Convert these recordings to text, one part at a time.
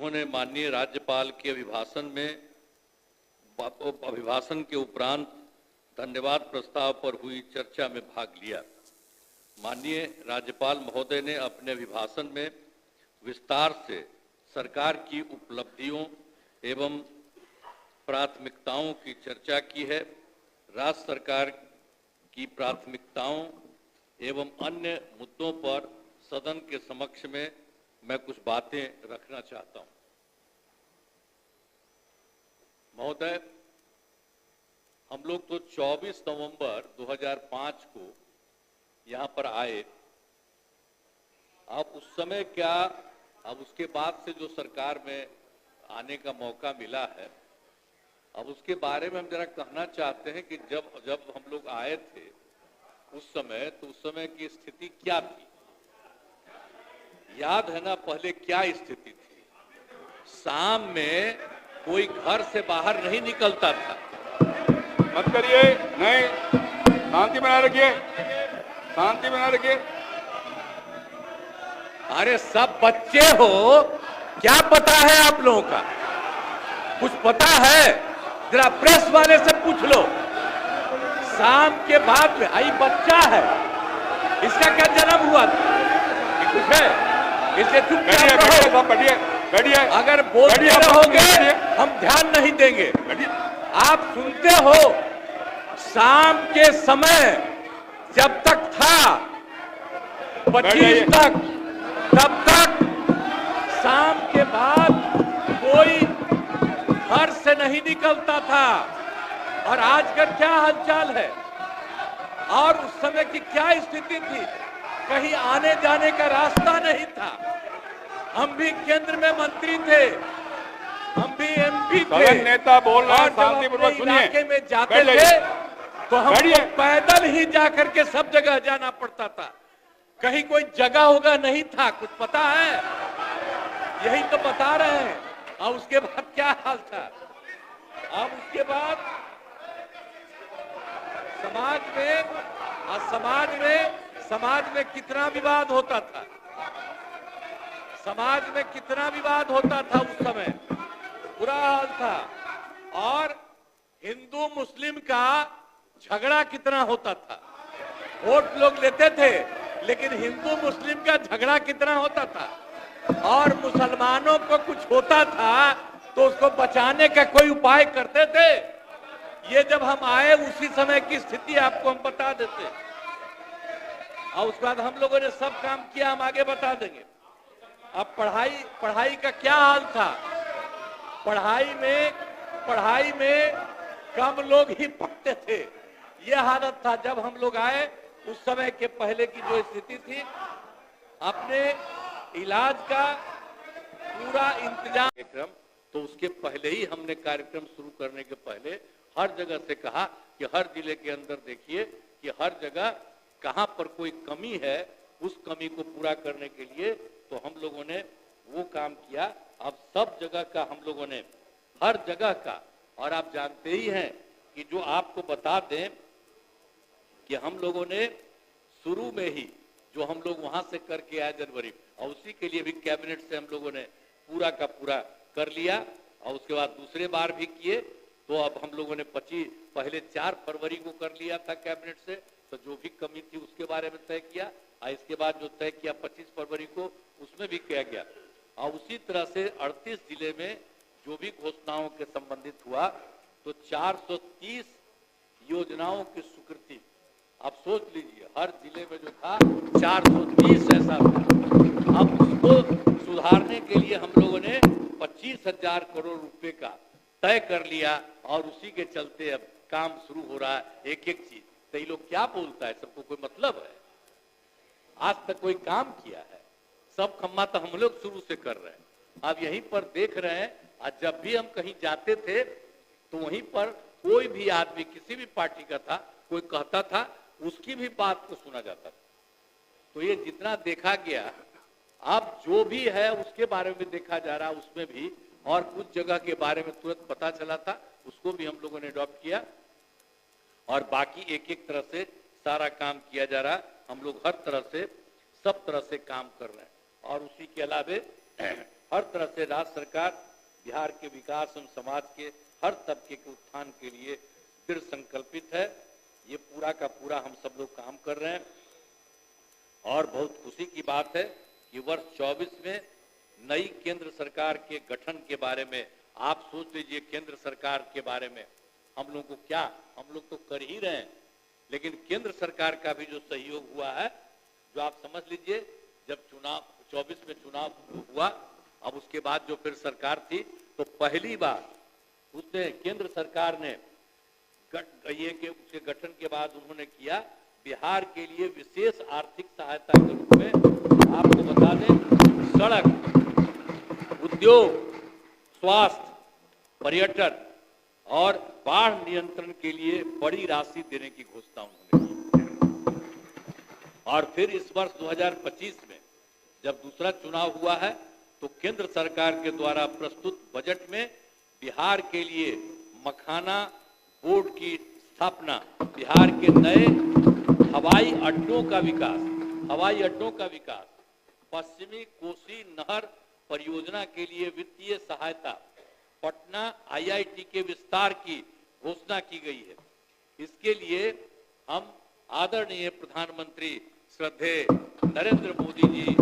उन्होंने माननीय राज्यपाल के अभिभाषण के उपरांत धन्यवाद प्रस्ताव पर हुई चर्चा में भाग लिया। माननीय राज्यपाल महोदय ने अपने अभिभाषण में विस्तार से सरकार की उपलब्धियों एवं प्राथमिकताओं की चर्चा की है। राज्य सरकार की प्राथमिकताओं एवं अन्य मुद्दों पर सदन के समक्ष में मैं कुछ बातें रखना चाहता हूं। महोदय, हम लोग तो 24 नवंबर 2005 को यहाँ पर आए। अब उस समय क्या, अब उसके बाद से जो सरकार में आने का मौका मिला है, अब उसके बारे में हम जरा कहना चाहते हैं कि जब हम लोग आए थे उस समय, तो उस समय की स्थिति क्या थी? याद है ना पहले क्या स्थिति थी? शाम में कोई घर से बाहर नहीं निकलता था। मत करिए, नहीं, शांति बनाए रखिए, शांति बनाए रखिए। अरे सब बच्चे हो, क्या पता है आप लोगों का? कुछ पता है? जरा प्रेस वाले से पूछ लो। शाम के बाद में आई बच्चा है, इसका क्या जन्म हुआ था? कुछ है? इसे चुपचाप रहो। बैठिए। अगर बोलते रहोगे हम ध्यान नहीं देंगे। आप सुनते हो, शाम के समय जब तक था 25 तक, तब तक शाम के बाद कोई घर से नहीं निकलता था। और आज का क्या हालचाल है? और उस समय की क्या स्थिति थी? कहीं आने जाने का रास्ता नहीं था। हम भी केंद्र में मंत्री थे, हम भी एमपी थे। नेता बोल रहे हैं, शांतिपूर्वक सुनिए। इलाके में जाते थे तो हमको पैदल ही जाकर के सब जगह जाना पड़ता था। कहीं कोई जगह होगा नहीं था, कुछ पता है? यही तो बता रहे हैं। और उसके बाद क्या हाल था? अब उसके बाद समाज में कितना विवाद होता था। समाज में कितना विवाद होता था उस समय, बुरा हाल था। और हिंदू मुस्लिम का झगड़ा कितना होता था। वोट लोग लेते थे, लेकिन हिंदू मुस्लिम का झगड़ा कितना होता था। और मुसलमानों को कुछ होता था तो उसको बचाने का कोई उपाय करते थे। ये जब हम आए उसी समय की स्थिति आपको हम बता देते। और उसके बाद हम लोगों ने सब काम किया, हम आगे बता देंगे। अब पढ़ाई का क्या हाल था? पढ़ाई में कम लोग ही पढ़ते थे। यह हालत था जब हम लोग आए। उस समय के पहले की जो स्थिति थी, अपने इलाज का पूरा इंतजाम कार्यक्रम, तो उसके पहले ही हमने कार्यक्रम शुरू करने के पहले हर जगह से कहा कि हर जिले के अंदर देखिए कि हर जगह कहां पर कोई कमी है, उस कमी को पूरा करने के लिए तो हम लोगों ने वो काम किया। अब सब जगह का हम लोगों ने, हर जगह का, और आप जानते ही हैं कि जो आपको बता दें कि हम लोगों ने शुरू में ही जो हम लोग वहां से करके आए जनवरी, और उसी के लिए भी कैबिनेट से हम लोगों ने पूरा का पूरा कर लिया। और उसके बाद दूसरे बार भी किए। तो अब हम लोगों ने पहले 4 फरवरी को कर लिया था कैबिनेट से, तो जो भी कमी थी उसके बारे में तय किया। और इसके बाद जो तय किया 25 फरवरी को, उसमें भी किया गया। और उसी तरह से 38 जिले में जो भी घोषणाओं के संबंधित हुआ, तो 430 योजनाओं की स्वीकृति। आप सोच लीजिए, हर जिले में जो था 430 ऐसा था। अब उसको सुधारने के लिए हम लोगों ने 25,000 करोड़ रुपए का तय कर लिया। और उसी के चलते अब काम शुरू हो रहा है, एक एक चीज। तो ये लोग क्या बोलता है, सबको कोई मतलब है? आज तक कोई काम किया है? सब खम्मा तो हम लोग शुरू से कर रहे हैं। अब यहीं पर देख रहे हैं, आज जब भी हम कहीं जाते थे तो वहीं पर कोई भी आदमी किसी भी पार्टी का था, कोई कहता था, उसकी भी बात को सुना जाता था। तो ये जितना देखा गया, अब जो भी है उसके बारे में देखा जा रहा, उसमें भी, और कुछ जगह के बारे में तुरंत पता चला था, उसको भी हम लोगों ने अडॉप्ट किया। और बाकी एक एक तरह से सारा काम किया जा रहा। हम लोग हर तरह से, सब तरह से काम कर रहे हैं। और उसी के अलावे हर तरह से राज्य सरकार बिहार के विकास एवं समाज के हर तबके के उत्थान के लिए दृढ़ संकल्पित है। ये पूरा का पूरा हम सब लोग काम कर रहे हैं और बहुत खुशी की बात है कि वर्ष 24 में नई केंद्र सरकार के गठन के बारे में आप सोच लीजिए, केंद्र सरकार के बारे में हम लोग को क्या, हम लोग तो कर ही रहे हैं, लेकिन केंद्र सरकार का भी जो सहयोग हुआ है, जो आप समझ लीजिए जब चुनाव 24 में चुनाव हुआ, अब उसके बाद जो फिर सरकार थी, तो पहली बार उसने केंद्र सरकार ने ये के उसके गठन के बाद उन्होंने किया बिहार के लिए विशेष आर्थिक सहायता के रूप में, आपको बता दें, सड़क, उद्योग, स्वास्थ्य, पर्यटन और बाढ़ नियंत्रण के लिए बड़ी राशि देने की घोषणा उन्होंने की। और फिर इस वर्ष 2025 में जब दूसरा चुनाव हुआ है, तो केंद्र सरकार के द्वारा प्रस्तुत बजट में बिहार के लिए मखाना बोर्ड की स्थापना, बिहार के नए हवाई अड्डों का विकास, पश्चिमी कोसी नहर परियोजना के लिए वित्तीय सहायता, पटना IIT के विस्तार की घोषणा की गई है। इसके लिए हम आदरणीय प्रधानमंत्री श्रद्धेय नरेंद्र मोदी जी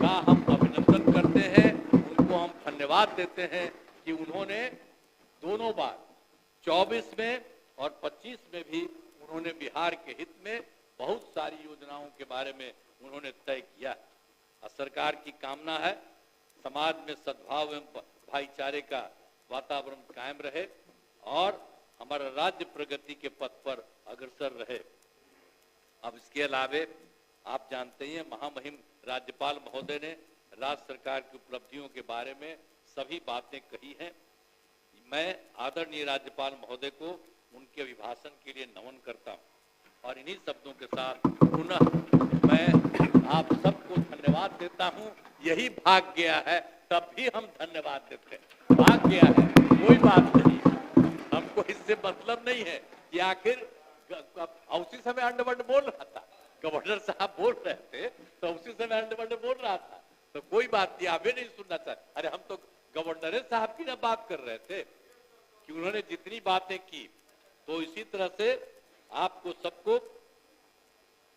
का हम अभिनंदन करते हैं, उनको हम धन्यवाद देते हैं कि उन्होंने दोनों बार 24 में और 25 में भी उन्होंने बिहार के हित में बहुत सारी योजनाओं के बारे में उन्होंने तय किया। सरकार की कामना है समाज में सद्भाव एवं भाईचारे का वातावरण कायम रहे और हमारा राज्य प्रगति के पथ पर अग्रसर रहे। अब इसके अलावे आप जानते हैं महामहिम राज्यपाल महोदय ने राज्य सरकार की उपलब्धियों के बारे में सभी बातें कही हैं। मैं आदरणीय राज्यपाल महोदय को उनके अभिभाषण के लिए नमन करता हूं और इन्हीं शब्दों के साथ पुनः मैं आप सबको धन्यवाद देता हूं। यही भाग गया है तब भी हम धन्यवाद देते हैं, भाग गया है कोई बात नहीं, हमको इससे मतलब नहीं है कि आखिर उसी समय अंडवंड बोल रहा था, गवर्नर साहब बोल रहे थे तो उसी समय अंडवंड बोल रहा था, तो कोई बात नहीं, हमें नहीं सुनना चाहिए। अरे हम तो गवर्नर साहब की ना बात कर रहे थे कि उन्होंने जितनी बातें की, तो इसी तरह से आपको सबको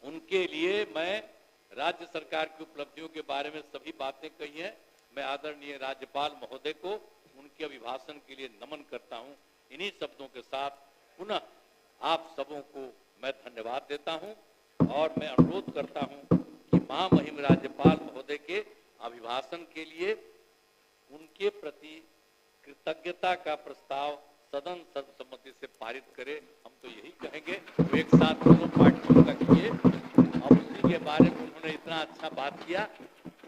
उनके लिए मैं राज्य सरकार की उपलब्धियों के बारे में सभी बातें कही हैं। मैं आदरणीय राज्यपाल महोदय को उनके अभिभाषण के लिए नमन करता हूं। इन्हीं शब्दों के साथ पुनः आप सबों को मैं धन्यवाद देता हूं और मैं अनुरोध करता हूं कि महामहिम राज्यपाल महोदय के अभिभाषण के लिए उनके प्रति कृतज्ञता का प्रस्ताव सदन सर्वसम्मति से पारित करे। हम तो यही कहेंगे, तो एक साथ दोनों पार्टियों का किए और उसी के बारे में उन्होंने इतना अच्छा बात किया,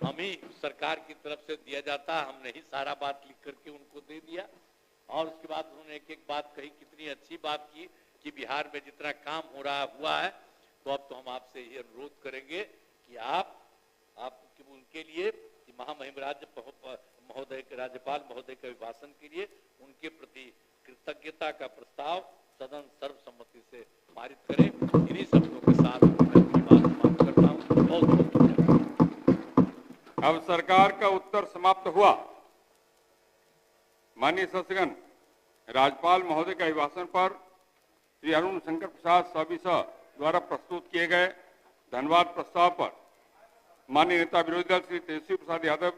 हम ही सरकार की तरफ से दिया जाता, हमने ही सारा बात लिख करके उनको दे दिया। और उसके बाद उन्होंने एक एक बात कही, कितनी अच्छी बात की कि बिहार में जितना काम हो रहा हुआ है, तो अब तो हम आपसे ये अनुरोध करेंगे कि आप उनके लिए महामहिम राज्यपाल महोदय के अभिभाषण के लिए उनके प्रति कृतज्ञता का प्रस्ताव सदन सर्वसम्मति से पारित करें। इन्हीं शब्दों के साथ मैं अपनी बात समाप्त करता हूँ। बहुत बहुत धन्यवाद। अब सरकार का उत्तर समाप्त हुआ। माननीय सदस्यगण, राज्यपाल महोदय के अभिभाषण पर श्री अरुण शंकर प्रसाद सविसा द्वारा प्रस्तुत किए गए धन्यवाद प्रस्ताव पर माननीय नेता विरोधी दल श्री तेजस्वी प्रसाद यादव,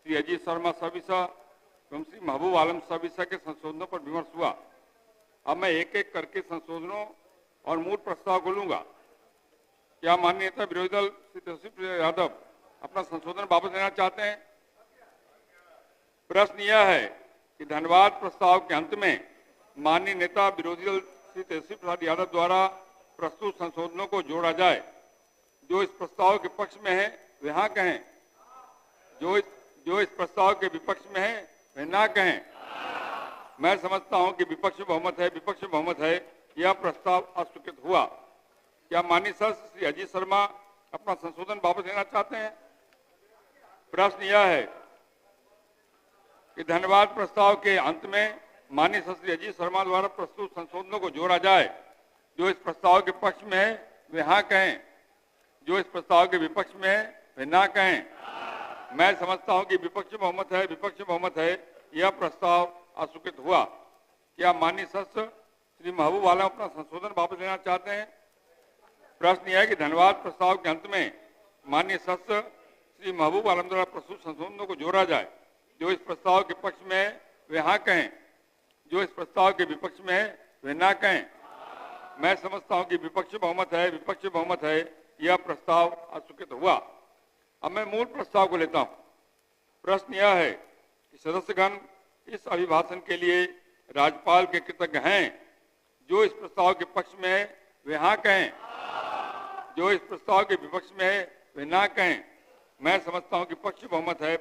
श्री अजीत शर्मा सविसा एवं श्री महबूब आलम सविसा के संशोधनों पर विमर्श हुआ। अब मैं एक एक करके संशोधनों और मूल प्रस्ताव को लूंगा। क्या माननीय नेता विरोधी दल श्री तेजस्वी प्रसाद यादव अपना संशोधन वापस लेना चाहते हैं? प्रश्न यह है कि धन्यवाद प्रस्ताव के अंत में माननीय नेता विरोधी दल श्री तेजस्वी प्रसाद यादव द्वारा प्रस्तुत संशोधनों को जोड़ा जाए। जो इस प्रस्ताव के पक्ष में है वे हाँ कहें, जो इस प्रस्ताव के विपक्ष में है वे ना कहें। मैं समझता हूं कि विपक्ष में बहुमत है, यह प्रस्ताव अस्वीकृत हुआ। क्या माननीय सदस्य श्री अजीत शर्मा अपना संशोधन वापस लेना चाहते हैं? प्रश्न यह है कि धन्यवाद प्रस्ताव के अंत में माननीय सदस्य श्री अजीत शर्मा द्वारा प्रस्तुत संशोधनों को जोड़ा जाए। जो इस प्रस्ताव के पक्ष में है वे हाँ कहें, जो इस प्रस्ताव के विपक्ष में है वे ना कहें। मैं समझता हूं कि विपक्ष बहुमत है, यह प्रस्ताव अस्वीकृत हुआ। क्या माननीय सदस्य श्री महबूब आलम अपना संशोधन वापस लेना चाहते हैं? प्रश्न यह है कि धन्यवाद प्रस्ताव के अंत में माननीय सदस्य श्री महबूब आलम द्वारा प्रस्तुत संशोधनों को जोड़ा जाए। जो इस प्रस्ताव के पक्ष में है वे हाँ कहें, जो इस प्रस्ताव के विपक्ष में है वे ना कहें। मैं समझता हूं कि विपक्ष बहुमत है, यह प्रस्ताव अस्वीकृत हुआ। अब मैं मूल प्रस्ताव को लेता हूं। प्रश्न यह है कि सदस्यगण इस अभिभाषण के लिए राज्यपाल के कृतज्ञ हैं। जो इस प्रस्ताव के पक्ष में है वे हाँ कहें, जो इस प्रस्ताव के विपक्ष में है वे ना कहें। मैं समझता हूं कि पक्ष बहुमत है,